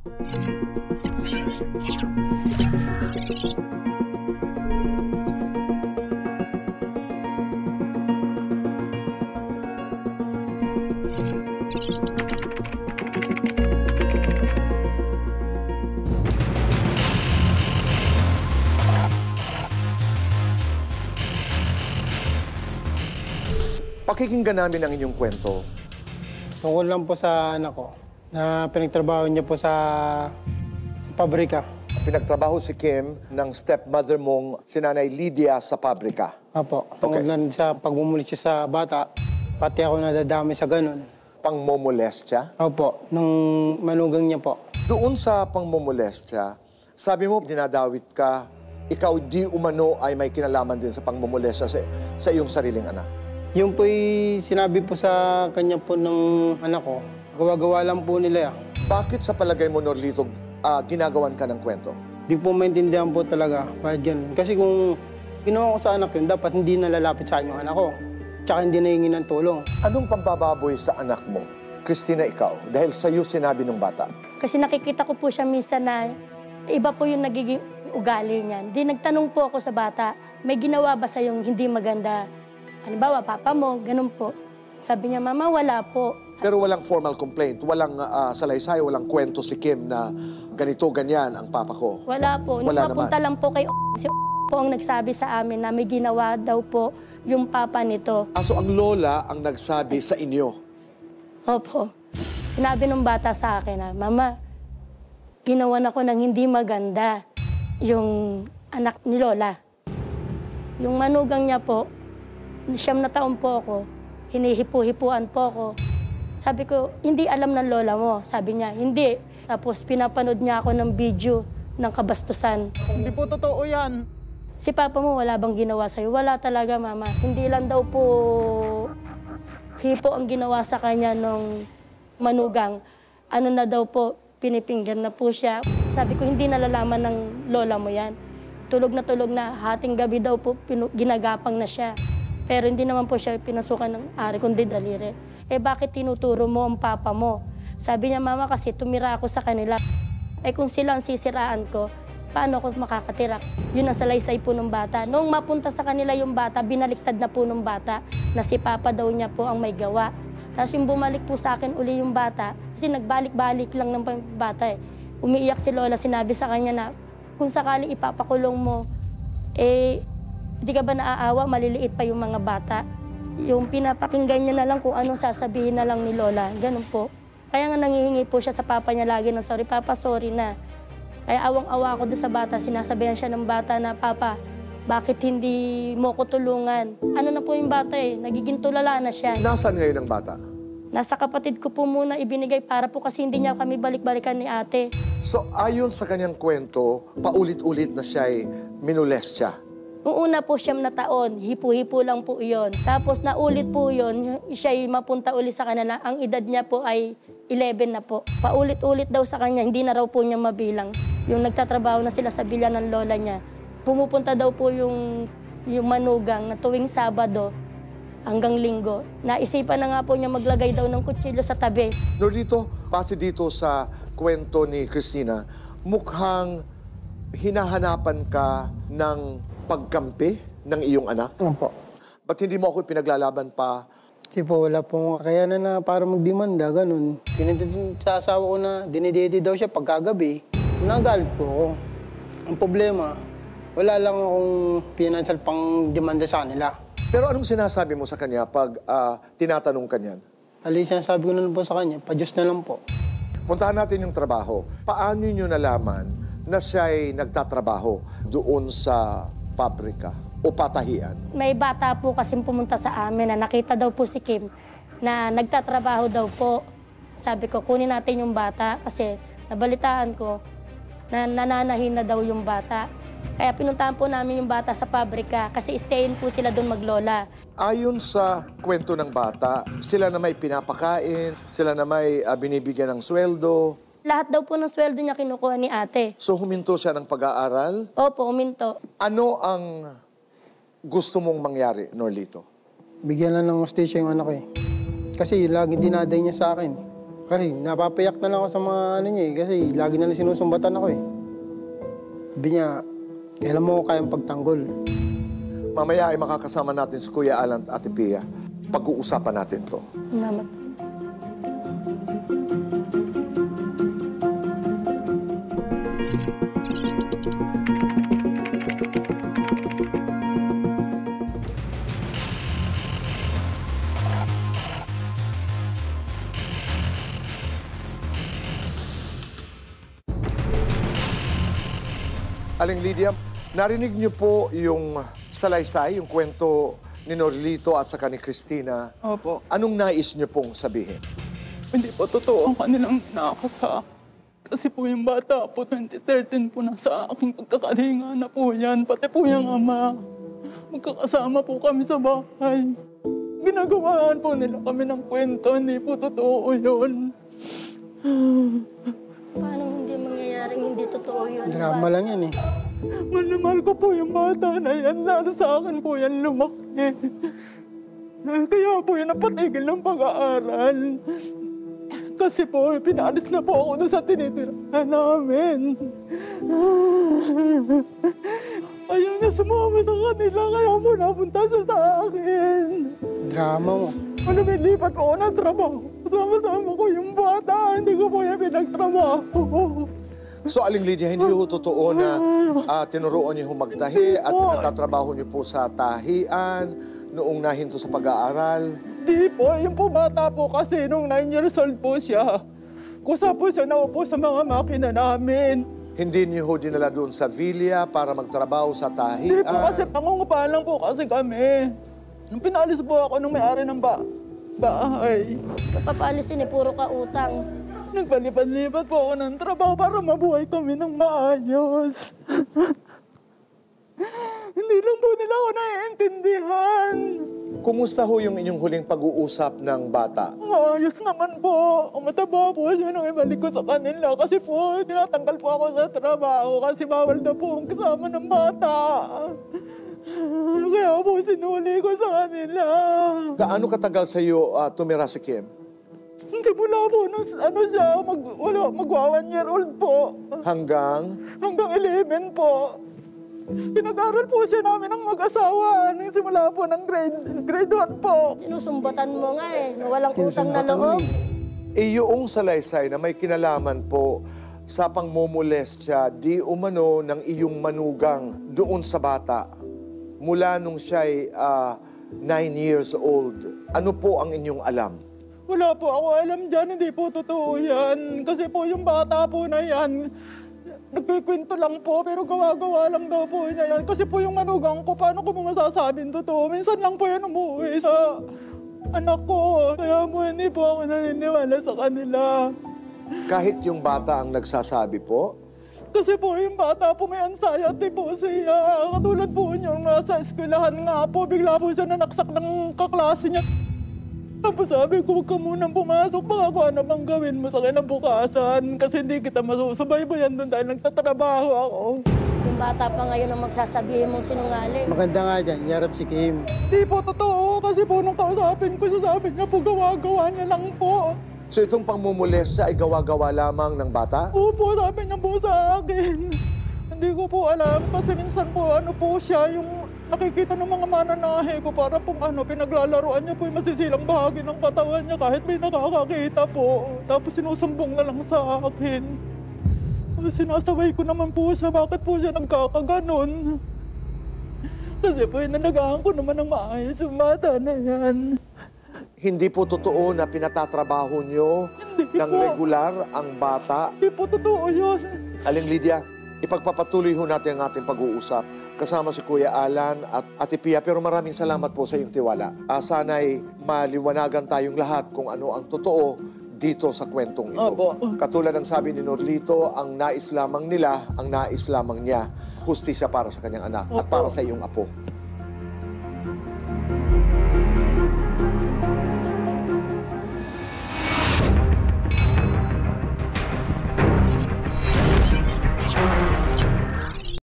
Pakikinggan namin ang inyong kwento. Tungkol lang po sa anak ko, na pinagtrabaho niya po sa pabrika. Pinagtrabaho si Kim ng stepmother mong si Nanay Lydia sa pabrika. Opo, tungkol lang sa pagmumulit siya sa bata, pati ako nadadami sa ganun. Pangmomolestya? Opo, nung manugang niya po. Doon sa pangmomolestya, sabi mo dinadawit ka, ikaw di umano ay may kinalaman din sa pangmomolestya sa iyong sariling anak. Yung po'y sinabi po sa kanya po ng anak ko, gawa-gawa lang po nila yan. Bakit sa palagay mo, Norlito, ginagawan ka ng kwento? Di po maintindihan po talaga, bakit ganun. Kasi kung ginawa ko sa anak yun, dapat hindi nalalapit sa akin yung anak ko. Tsaka hindi nahingi ng tulong. Anong pambababoy sa anak mo? Christina, ikaw, dahil sa'yo sinabi ng bata. Kasi nakikita ko po siya minsan na iba po yung nagiging ugali niyan. Di nagtanong po ako sa bata, may ginawa ba sa yung hindi maganda? Halimbawa, papa mo, ganun po. Sabi niya, mama, wala po. Pero walang formal complaint, walang salaysay, walang kwento si Kim na ganito, ganyan ang papa ko. Wala po. Nung mapunta lang po kay si po ang nagsabi sa amin na may ginawa daw po yung papa nito. So ang lola ang nagsabi sa inyo? Opo. Sinabi ng bata sa akin na, mama, ginawan ako ng hindi maganda yung anak ni lola. Yung manugang niya po, 9 na taon po ako, hinihipu-hipuan po ako. Sabi ko, hindi alam ng lola mo. Sabi niya, hindi. Tapos pinapanood niya ako ng video ng kabastusan. Hindi po totoo yan. Si papa mo, wala bang ginawa sa'yo? Wala talaga, mama. Hindi lang daw po hipo ang ginawa sa kanya nung manugang. Ano na daw po, pinipinggan na po siya. Sabi ko, hindi nalalaman ng lola mo yan. Tulog na hating gabi daw po, ginagapang na siya. Pero hindi naman po siya pinasukan ng ari, kundi daliri. Bakit tinuturo mo ang papa mo? Sabi niya, mama, kasi tumira ako sa kanila. Kung sila ang sisiraan ko, paano ako makakatira? Yun ang salaysay po ng bata. Noong mapunta sa kanila yung bata, binaliktad na po ng bata na si papa daw niya po ang may gawa. Tapos yung bumalik po sa akin uli yung bata, kasi nagbalik-balik lang ng bata eh. Umiiyak si lola, sinabi sa kanya na kung sakaling ipapakulong mo, di ka ba naaawa, maliliit pa yung mga bata? Yung pinapakinggan niya na lang kung anong sasabihin na lang ni lola, ganun po. Kaya nga nangihingi po siya sa papa niya lagi ng sorry, papa, sorry na. Kaya awang-awa ako doon sa bata, sinasabihan siya ng bata na, papa, bakit hindi mo ko tulungan? Ano na po yung bata eh, nagiging tulala na siya. Nasaan ngayon ang bata? Nasa kapatid ko po muna ibinigay para po kasi hindi niya kami balik-balikan ni ate. So ayon sa kanyang kwento, paulit-ulit na siya'y minolestya. Noong una po 9 na taon, hipo-hipo lang po iyon. Tapos naulit po yun, siya'y mapunta ulit sa kanila. Ang edad niya po ay 11 na po. Paulit-ulit daw sa kanya, hindi na raw po niya mabilang. Yung nagtatrabaho na sila sa bilya ng lola niya. Pumupunta daw po yung manugang na tuwing Sabado hanggang Linggo. Naisipan na nga po niya maglagay daw ng kutsilyo sa tabi. Norlito, base dito sa kwento ni Christina, mukhang hinahanapan ka ng pagkampi ng iyong anak? Opo. Ba't hindi mo ako pinaglalaban pa? Kasi po, wala pong kakayanan na para magdemanda, ganun. Sa asawa ko na dinidede daw siya pagkagabi. Nagalit po ako. Ang problema, wala lang akong financial pang demanda sa kanila. Pero anong sinasabi mo sa kanya pag tinatanong ka niyan? Sinasabi ko na lang po sa kanya, pa-Diyos na lang po. Puntahan natin yung trabaho. Paano niyo nalaman na siya'y nagtatrabaho doon sa pabrika o patahian? May bata po kasi pumunta sa amin na nakita daw po si Kim na nagtatrabaho daw po. Sabi ko, kunin natin yung bata kasi nabalitaan ko na nananahin na daw yung bata. Kaya pinuntahan po namin yung bata sa pabrika kasi stayin po sila doon maglola. Ayon sa kwento ng bata, sila na may pinapakain, sila na may binibigyan ng sweldo. Lahat daw po ng sweldo niya kinukuha ni ate. So huminto siya ng pag-aaral? Opo, huminto. Ano ang gusto mong mangyari, Norlito? Bigyan lang ng hostisya yung anak ko eh. Kasi lagi dinaday niya sa akin. Kasi napapayak na lang ako sa mga ano niya eh. Kasi lagi na lang sinusumbatan ako eh. Sabi niya, kailan mo ko kayang pagtanggol? Mamaya ay makakasama natin si Kuya Alan at Ate Pia. Pag-uusapan natin to. Salamat. Aling Lydia, narinig niyo po yung salaysay, yung kwento ni Norlito at saka ni Christina. Opo. Anong nais niyo pong sabihin? Hindi po totoo ang kanilang nakasa. Kasi po yung bata po, 2013 po nasa aking pagkakalinga na po yan. Pati po yung ama. Magkakasama po kami sa bahay. Ginagawaan po nila kami ng kwento. Hindi po totoo yun. Paano hindi mangyayaring hindi totoo yun? Drama lang yan eh. Mahal na mahal ko po yung bata na yan. Lalo sa akin po yan lumaki. Kaya po yan napatigil ng pag-aaral. Kasi po, pinaalis na po ako doon sa tinitirahan namin. Ayaw niya sumama sa kanila, kaya po napunta siya sa akin. Drama mo. Ano, may lipat po ako ng trabaho. Sama-sama ko yung bata, hindi ko po yan pinagtrabaho. So, Aling Lydia, hindi ho totoo na tinuruan niyo magtahi at natatrabaho niyo po sa tahian noong nahinto sa pag-aaral? Di po, yung po bata po kasi nung 9 years old po siya. Kusa po siya naupo sa mga makina namin. Hindi niyo ho dinala doon sa villa para magtrabaho sa tahian? Di po kasi pangungupahan lang po kasi kami. Nung pinalis po ako nung may-ari ng bahay. Papaalisin eh, puro ka utang. Nagpalipad-lipad po ako ng trabaho para mabuhay kami ng maayos. Hindi lang po nila ako naiintindihan. Kumusta ho yung inyong huling pag-uusap ng bata? Maayos naman po. Mataba po siya nung ibalik ko sa kanila kasi po tinatanggal po ako sa trabaho kasi bawal na po ang kasama ng bata. Kaya po sinuli ko sa kanila. Gaano katagal sa iyo tumira si Kim? Hindi mula po nung siya, magwa 1 year old po. Hanggang 11 po. Pinag-aral po siya namin ng mag-asawa nung simula po ng grade 1 po. Sinusumbatan mo nga eh, na walang utang na loob. Yung salaysay na may kinalaman po sa pangmomolestya di umano ng iyong manugang doon sa bata mula nung siya'y 9 years old. Ano po ang inyong alam? Wala po ako alam dyan, hindi po totoo yan. Kasi po yung bata po na yan, nagkikwento lang po, pero gawa-gawa lang daw po niya yan. Kasi po yung manugang ko, paano ko mo masasabing totoo? Minsan lang po yan umuwi sa anak ko. Kaya mo hindi po ako naniniwala sa kanila. Kahit yung bata ang nagsasabi po? Kasi po yung bata po may anxiety po siya. Katulad po yung nasa eskwelahan nga po, bigla po siya nanaksak ng kaklase niya. Tapos sabi ko, huwag ka munang pumasok, baka kung ano bang gawin mo sa kinabukasan. Kasi hindi kita masusubaybayan doon dahil nagtatrabaho ako. Yung bata pa ngayon ang magsasabihin mong sinungaling. Maganda nga dyan, yarap si Kim. Di po totoo, kasi po nung kausapin ko siya, sabi niya po gawa-gawa niya lang po. So itong pangmomolestya ay gawa-gawa lamang ng bata? Opo, sabi niya po sa akin. Hindi ko po alam kasi minsan po ano po siya, yung nakikita ng mga mananahe ko para pong pinaglalaroan niya po yung masisilang bahagi ng katawan niya kahit may nakakakita po. Tapos sinusumbong na lang sa akin. Tapos sinasaway ko naman po siya, bakit po siya nagkakaganon? Kasi po inalagaan ko naman ng maayos yung bata na yan. Hindi po totoo na pinatatrabaho nyo ng regular ang bata? Hindi po totoo yun. Aling Lydia, ipagpapatuloy ho natin ang ating pag-uusap kasama si Kuya Alan at Ate Pia. Pero maraming salamat po sa iyong tiwala. Sana'y maliwanagan tayong lahat kung ano ang totoo dito sa kwentong ito. Opo. Katulad ng sabi ni Norlito, ang nais lamang nila, ang nais lamang niya, hustisya para sa kanyang anak at para sa iyong apo.